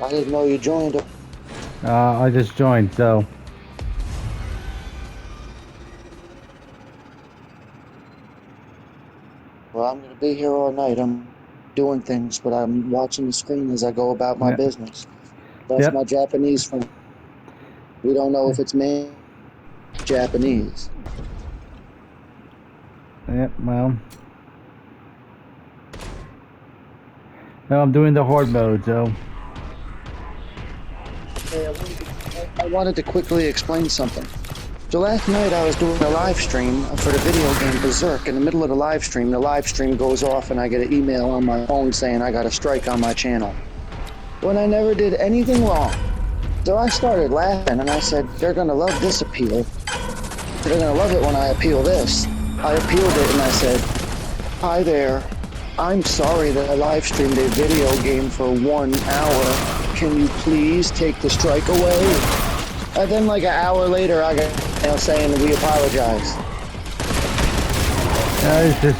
I didn't know you joined. I just joined, so Well, I'm gonna be here all night. I'm doing things, but I'm watching the screen as I go about my yeah. business. That's Yep. my Japanese friend. We don't know if it's man Japanese. Yep. Well, no, I'm doing the horde mode, so Hey, I wanted to quickly explain something. So last night I was doing a live stream for the video game Berserk. In the middle of the live stream goes off and I get an email on my phone saying I got a strike on my channel. When I never did anything wrong. So I started laughing and I said, they're gonna love this appeal. They're gonna love it when I appeal this. I appealed it and I said, hi there. I'm sorry that I live streamed a video game for 1 hour. Can you please take the strike away? And then like an hour later, I got an email saying we apologize. it's just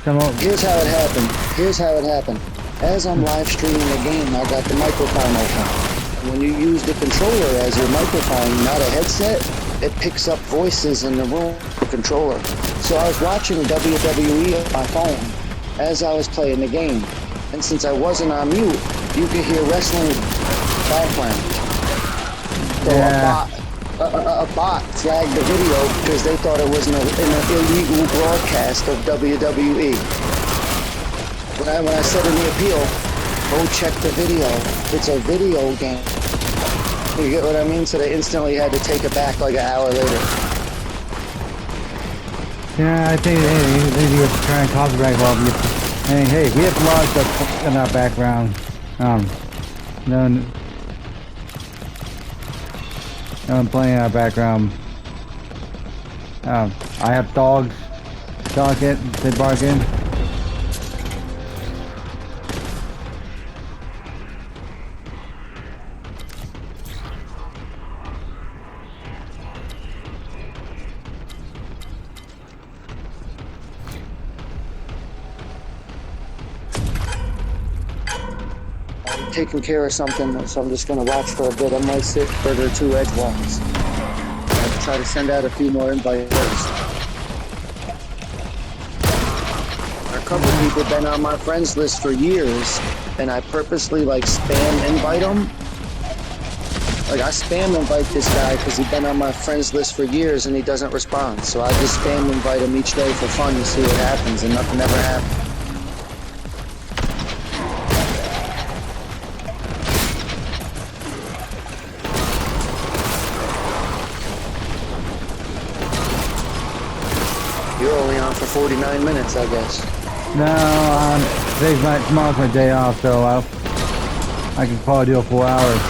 some. Here's how it happened. Here's how it happened. As I'm live streaming the game, I got the microphone open. When you use the controller as your microphone, not a headset, it picks up voices in the room, the controller. So I was watching WWE on my phone as I was playing the game. And since I wasn't on mute, you could hear wrestling background. So Yeah. a bot flagged the video because they thought it was an illegal broadcast of WWE. When I said in the appeal, go check the video. It's a video game. You get what I mean? So they instantly had to take it back like an hour later. Yeah, I think they were trying to copyright law. Hey, we have laws that in our background. No, no one playing in our background. I have dogs. Talking, they barking. I'm taking care of something, so I'm just going to watch for a bit. I might sit further 2 edge ones. I'll try to send out a few more invites. A couple of people have been on my friends list for years, and I purposely like spam invite them. Like I spam invite this guy because he's been on my friends list for years and he doesn't respond. So I just spam invite him each day for fun to see what happens, and nothing ever happens. You're only on for 49 minutes, I guess. No, tomorrow's my day off, so I can probably do a 4 hours.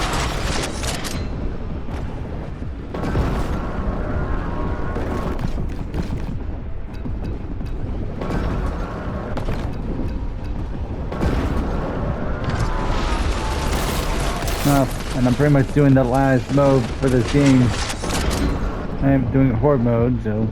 And I'm pretty much doing the last mode for this game. I'm doing horde mode, so.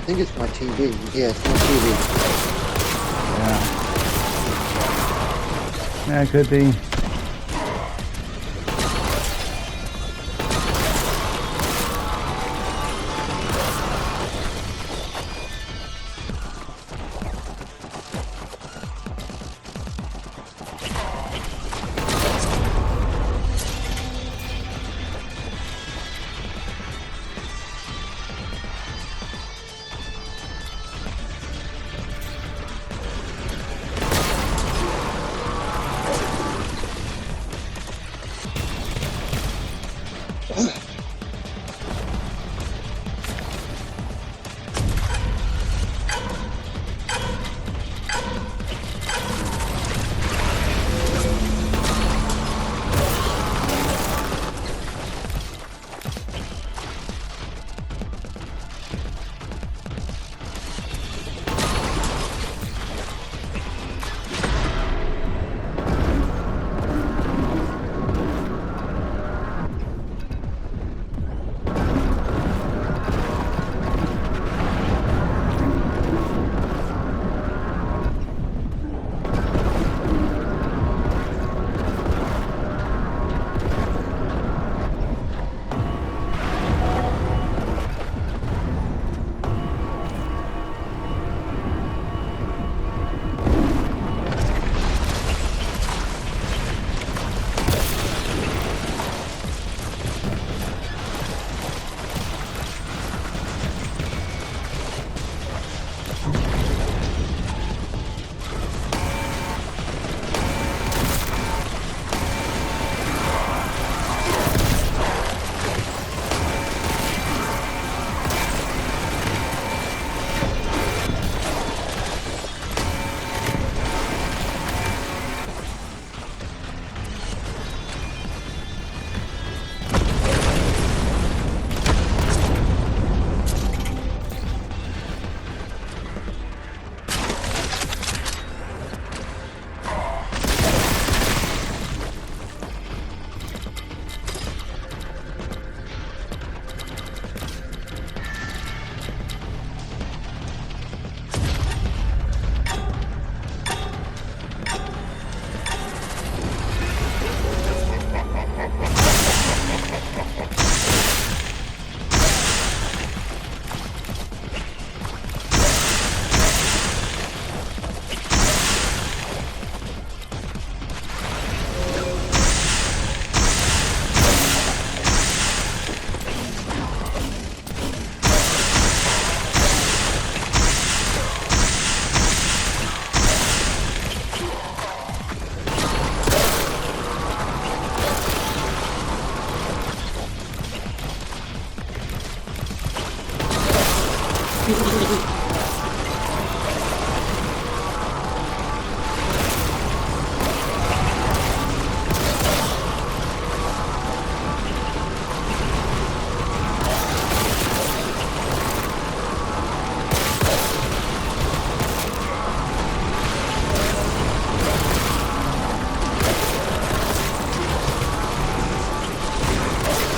think it's my TV. Yeah, it's my TV. Yeah. Yeah, it could be.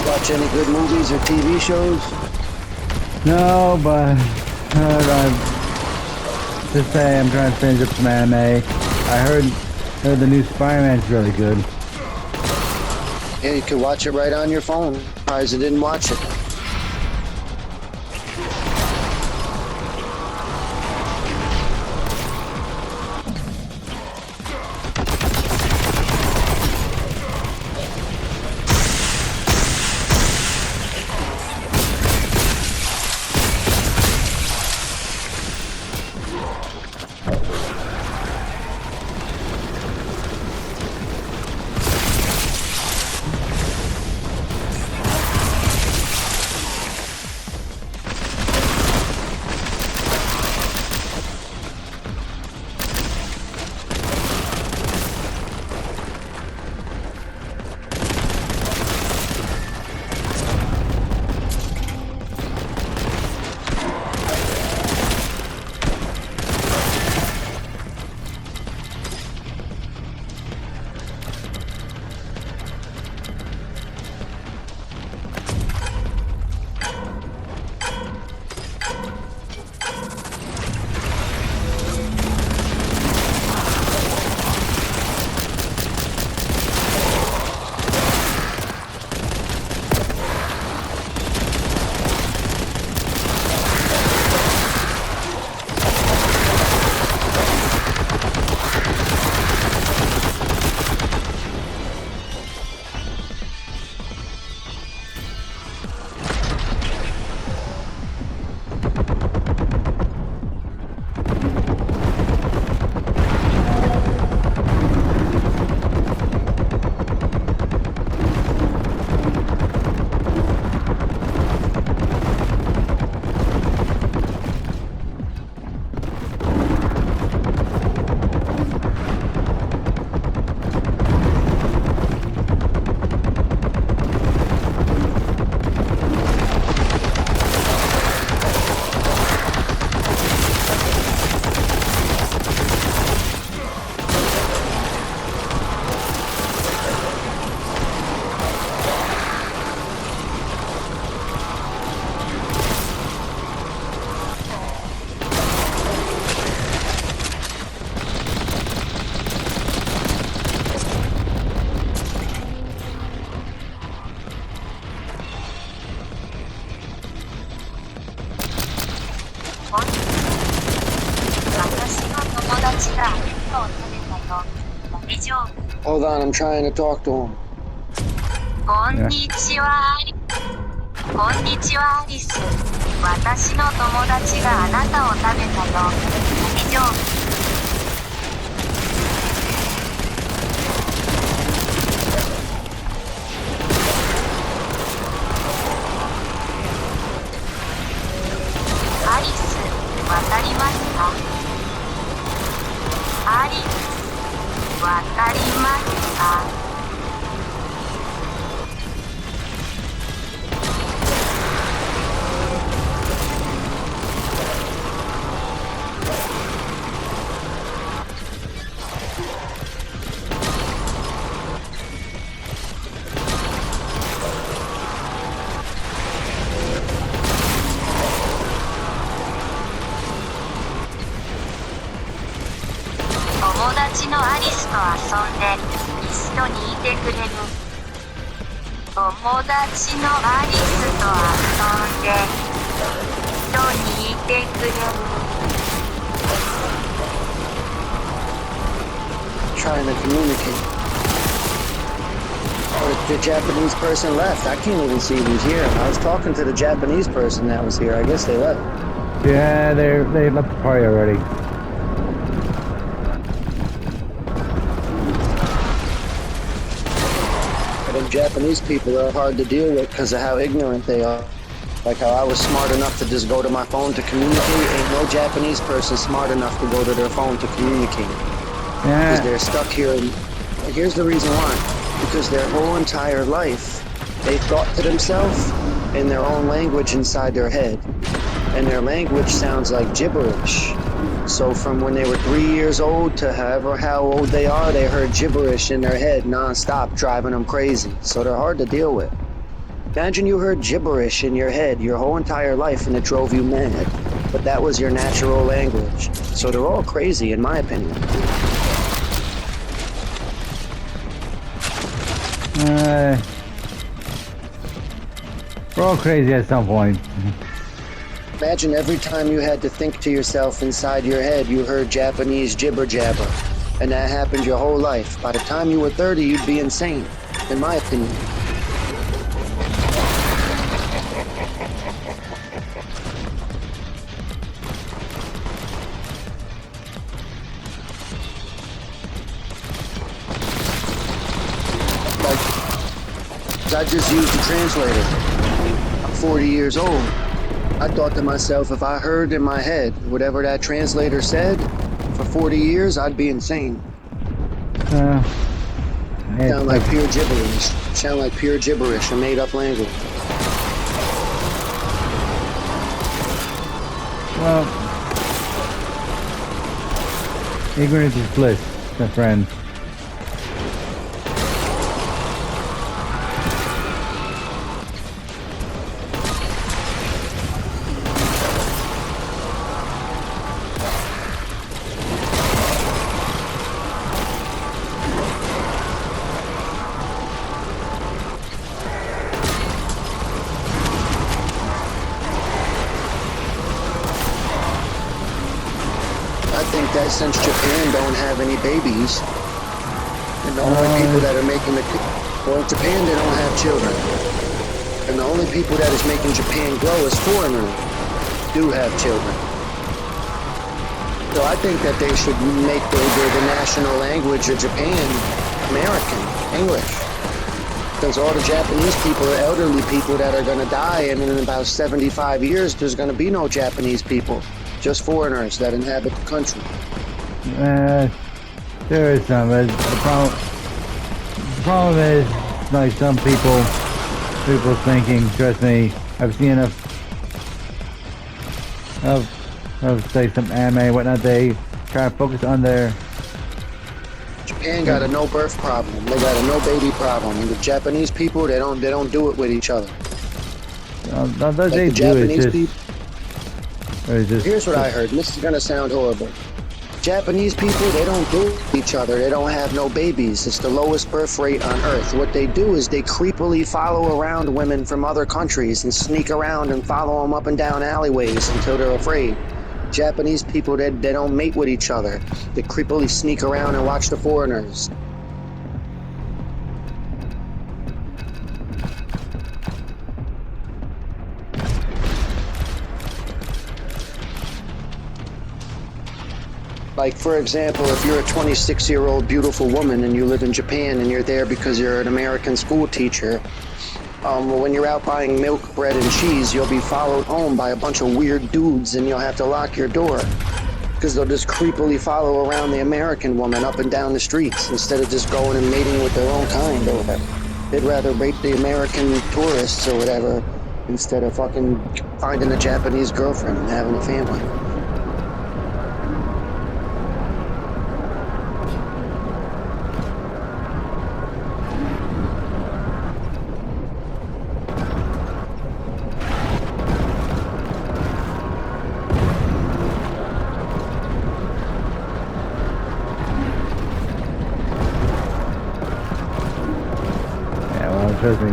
Watch any good movies or TV shows? No, but just say I'm trying to finish up some anime. I heard the new Spider-Man's really good. Yeah, you could watch it right on your phone. Surprised I didn't watch it. 大丈夫。 Hold on, I'm trying to talk to him. こんにちは。こんにちは、アリス。私の友達があなたを食べたよ。大丈夫。アリス、わかりますか？アリス、わかりますか？友達のアリスと遊んで一緒にいてくれる。友達のアリスと遊んで一緒にいてくれる。 Trying to communicate. But the Japanese person left. I can't even see who's here. I was talking to the Japanese person that was here. I guess they left. Yeah, they left the party already. Them Japanese people are hard to deal with because of how ignorant they are. Like how I was smart enough to just go to my phone to communicate. Ain't no Japanese person smart enough to go to their phone to communicate. Because Yeah. they're stuck here. And here's the reason why. Because their whole entire life, they thought to themselves in their own language inside their head. And their language sounds like gibberish. So from when they were 3 years old to how old they are, they heard gibberish in their head non-stop, driving them crazy. So they're hard to deal with. Imagine you heard gibberish in your head your whole entire life and it drove you mad. But that was your natural language. So they're all crazy, in my opinion. We're all crazy at some point. Imagine every time you had to think to yourself inside your head, you heard Japanese jibber jabber. And that happened your whole life. By the time you were 30, you'd be insane, in my opinion. I just used a translator. I'm 40 years old. I thought to myself, if I heard in my head whatever that translator said for 40 years, I'd be insane. Sound like pure gibberish. Sound like pure gibberish, a made-up language. Well, ignorance is bliss, my friend. I think that since Japan don't have any babies, and the only people that are making well, Japan, they don't have children. And the only people that is making Japan grow is foreigners who do have children. So I think that they should make the national language of Japan American, English. Because all the Japanese people are elderly people that are going to die, and in about 75 years, there's going to be no Japanese people. Just foreigners that inhabit the country. There is some. The problem is, like some people's thinking. Trust me, I've seen enough of say some anime and whatnot. They try to focus on their. Japan got a no birth problem. They got a no baby problem. And the Japanese people, they don't do it with each other. Like The Japanese people. Just, Here's what I heard. This is gonna sound horrible. Japanese people, they don't do each other. They don't have no babies. It's the lowest birth rate on earth. What they do is they creepily follow around women from other countries and sneak around and follow them up and down alleyways until they're afraid. Japanese people, they don't mate with each other. They creepily sneak around and watch the foreigners. Like, for example, if you're a 26-year-old beautiful woman and you live in Japan and you're there because you're an American school teacher, when you're out buying milk, bread, and cheese, you'll be followed home by a bunch of weird dudes and you'll have to lock your door. Because they'll just creepily follow around the American woman up and down the streets instead of just going and mating with their own kind or whatever. They'd rather rape the American tourists or whatever instead of fucking finding a Japanese girlfriend and having a family. Trust me.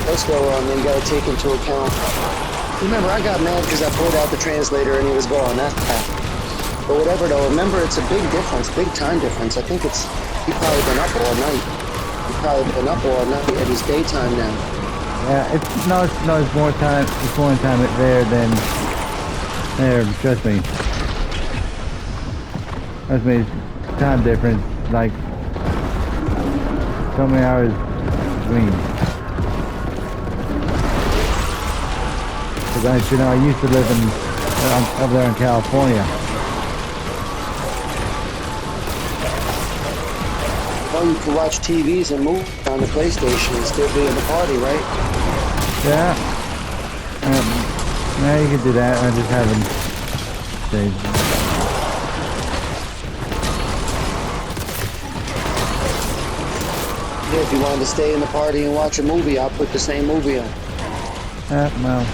Also, you gotta take into account. Remember, I got mad because I pulled out the translator and he was gone. That's bad. But whatever, though, remember, it's a big difference, big time difference. I think he probably been up all night. He's probably been up all night and it's daytime now. Yeah, it's more time. It's more time there than there. Trust me. Trust me. Time difference, like so many hours between. Because I used to live up there in California. Well, you can watch TVs and movies on the PlayStation and still be in the party, right? Yeah. Yeah, you can do that. I just haven't saved. Yeah, if you wanted to stay in the party and watch a movie, I'll put the same movie on. No.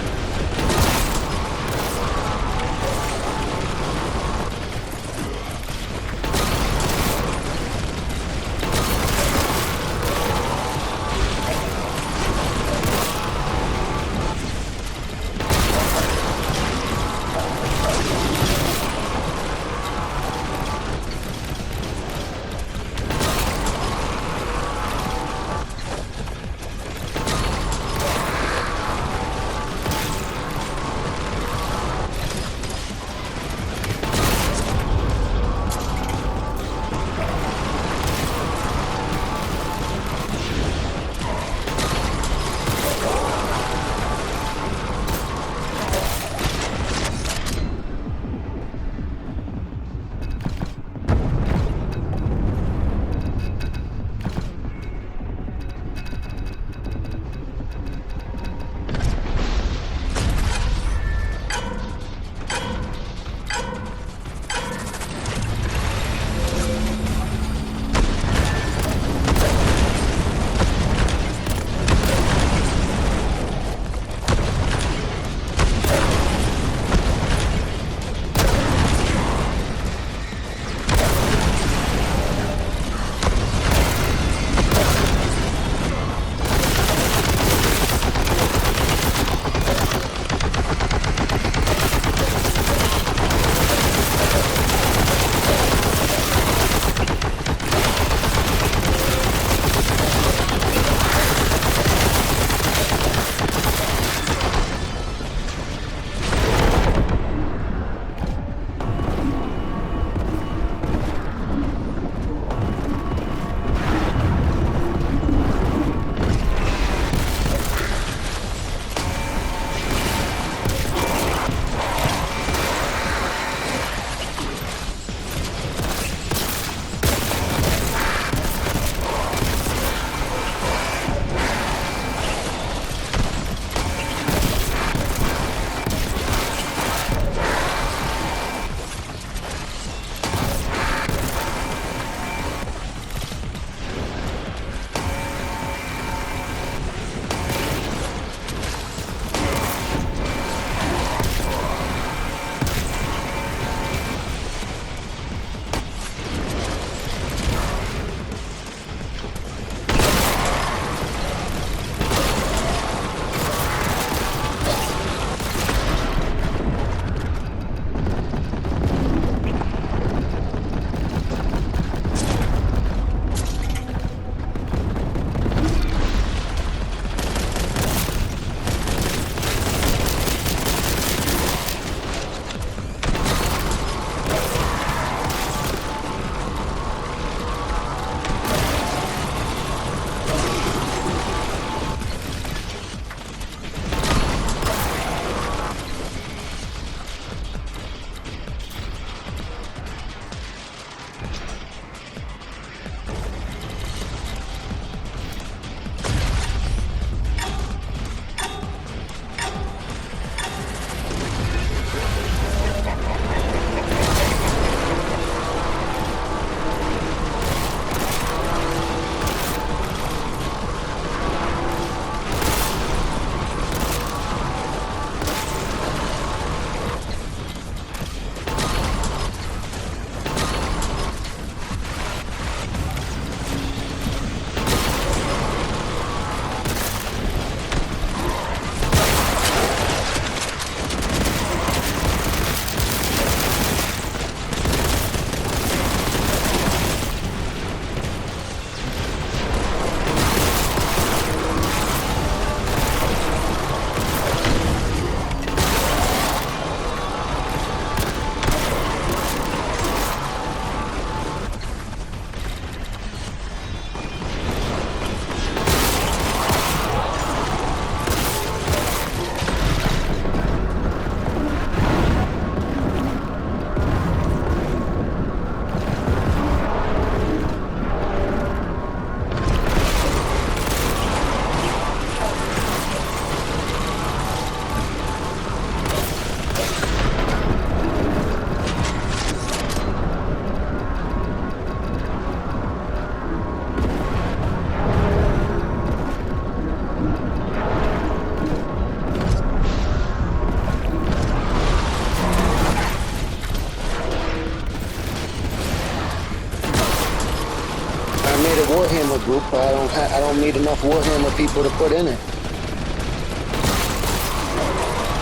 I don't need enough Warhammer people to put in it.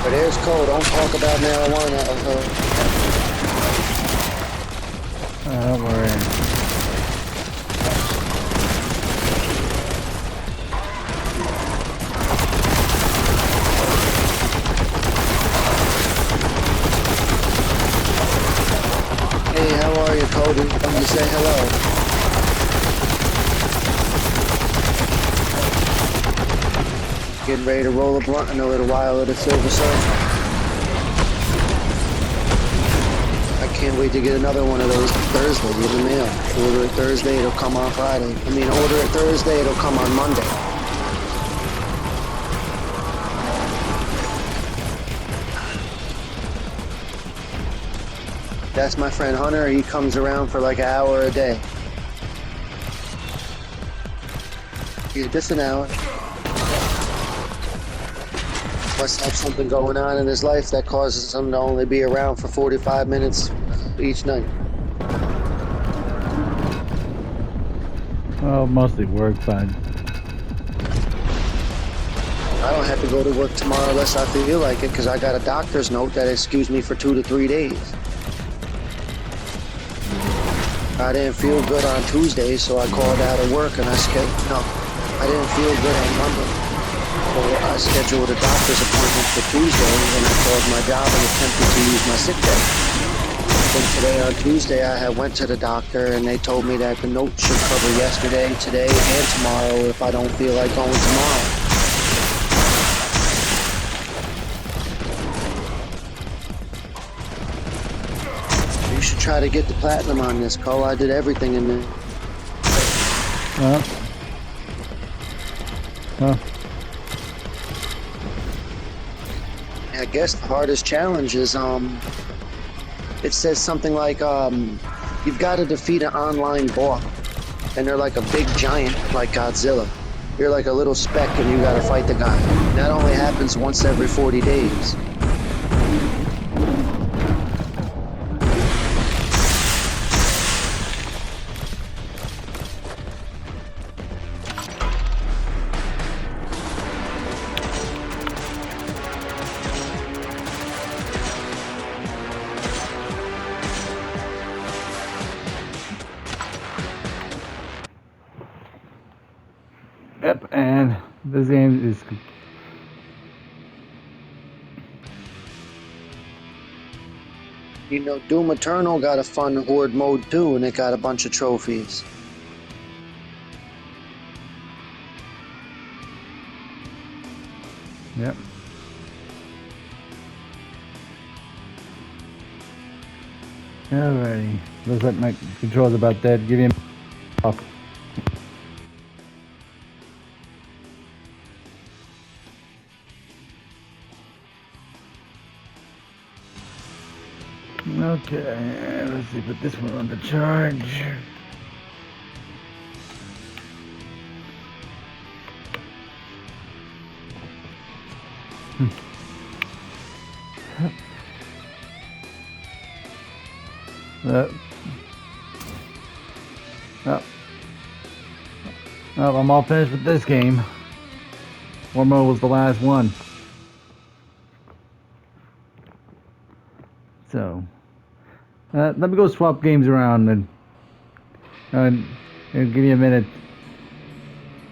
But there's Cole. Don't talk about marijuana. Don't worry. Hey, how are you, Cody? Come to say hello. Getting ready to roll a blunt in a little while at a Silver Surfer. I can't wait to get another one of those Thursday in the mail. Order it Thursday, it'll come on Friday. Order it Thursday, it'll come on Monday. That's my friend Hunter. He comes around for like an hour a day. Yeah, just an hour. Must have something going on in his life that causes him to only be around for 45 minutes each night. Well, mostly work, but I don't have to go to work tomorrow unless I feel like it, because I got a doctor's note that excused me for 2 to 3 days. I didn't feel good on Tuesday, so I called out of work and I didn't feel good on Monday. So I scheduled a doctor's appointment for Tuesday, and I called my job and attempted to use my sick day. Then today on Tuesday, I went to the doctor and they told me that the note should cover yesterday, today, and tomorrow if I don't feel like going tomorrow. You should try to get the platinum on this, Cole. I did everything in there. I guess the hardest challenge is, it says something like, you've got to defeat an online boss. And they're like a big giant, like Godzilla. You're like a little speck and you gotta fight the guy. That only happens once every 40 days. Yep, and this game is Doom Eternal got a fun horde mode too, and it got a bunch of trophies. Yep. Alrighty. Looks like my control's about dead. Give me a off. Okay, let's see, put this one on the charge. Well, I'm all finished with this game. One more was the last one. So, let me go swap games around and give me a minute